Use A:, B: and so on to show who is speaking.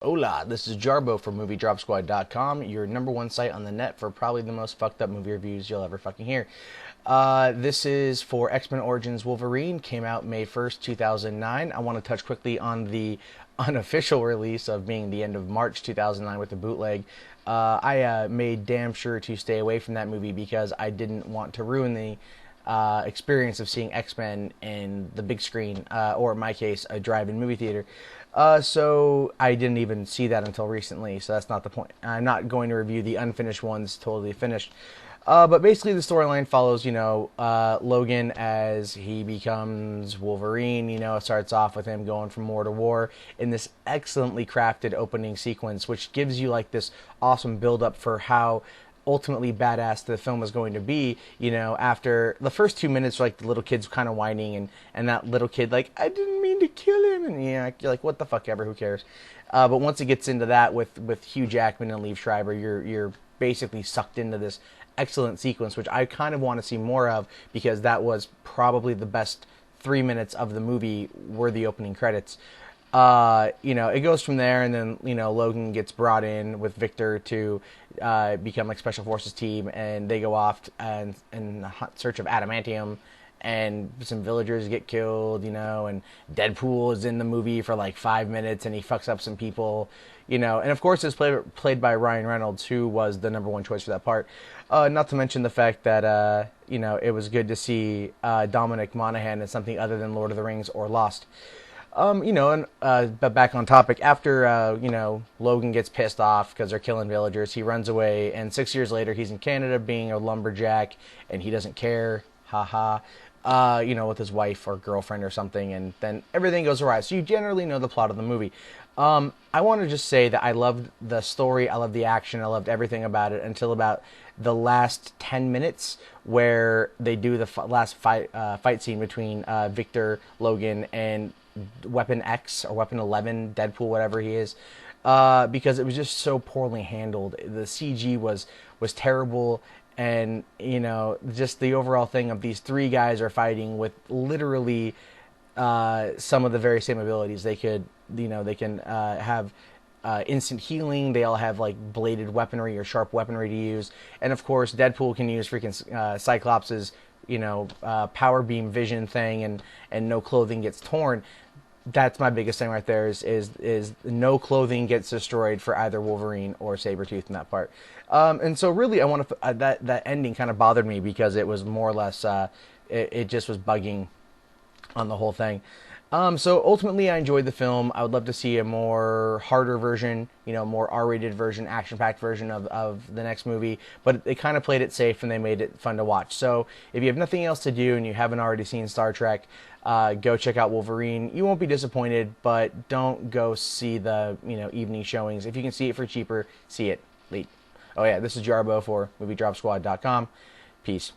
A: Hola, this is Jarbo from MovieDropSquad.com, your number one site on the net for probably the most fucked up movie reviews you'll ever fucking hear. This is for X-Men Origins Wolverine, came out May 1st, 2009. I want to touch quickly on the unofficial release of being the end of March 2009 with the bootleg. I made damn sure to stay away from that movie because I didn't want to ruin the experience of seeing X-Men in the big screen, or in my case, a drive-in movie theater. So I didn't even see that until recently, so that's not the point. I'm not going to review the unfinished ones, totally finished. But basically the storyline follows, Logan as he becomes Wolverine. It starts off with him going from war to war in this excellently crafted opening sequence, which gives you like this awesome build-up for how ultimately badass the film is going to be. After the first 2 minutes, like the little kid's kind of whining, and that little kid like, I didn't mean to kill him, and you're like, what the fuck ever, who cares? But once it gets into that with Hugh Jackman and Liev Schreiber, you're basically sucked into this excellent sequence, which I kind of want to see more of, because that was probably the best 3 minutes of the movie were the opening credits. It goes from there, and then, Logan gets brought in with Victor to become like Special Forces team, and they go off and in search of adamantium, and some villagers get killed, and Deadpool is in the movie for like 5 minutes, and he fucks up some people, and of course it's played by Ryan Reynolds, who was the number one choice for that part. Not to mention the fact that, it was good to see Dominic Monaghan in something other than Lord of the Rings or Lost. But back on topic, after, Logan gets pissed off because they're killing villagers, he runs away, and 6 years later, he's in Canada being a lumberjack, and he doesn't care, haha, with his wife or girlfriend or something, and then everything goes awry. So you generally know the plot of the movie. I want to just say that I loved the story, I loved the action, I loved everything about it until about the last 10 minutes where they do the last fight scene between Victor, Logan, and Weapon X or Weapon 11, Deadpool, whatever he is, because it was just so poorly handled. The CG was terrible, and just the overall thing of these three guys are fighting with literally some of the very same abilities. They could, they can have instant healing. They all have like bladed weaponry or sharp weaponry to use, and of course Deadpool can use freaking Cyclops's power beam vision thing, and no clothing gets torn. That's my biggest thing right there, is no clothing gets destroyed for either Wolverine or Sabretooth in that part. And so really I want to, that ending kind of bothered me because it was more or less, it just was bugging on the whole thing. So ultimately I enjoyed the film. I would love to see a more harder version, more R-rated version, action-packed version of the next movie, but they kind of played it safe and they made it fun to watch. So if you have nothing else to do and you haven't already seen Star Trek, go check out Wolverine. You won't be disappointed, but don't go see the, evening showings. If you can see it for cheaper, see it late. Oh yeah, this is Jarbo for MovieDropSquad.com. Peace.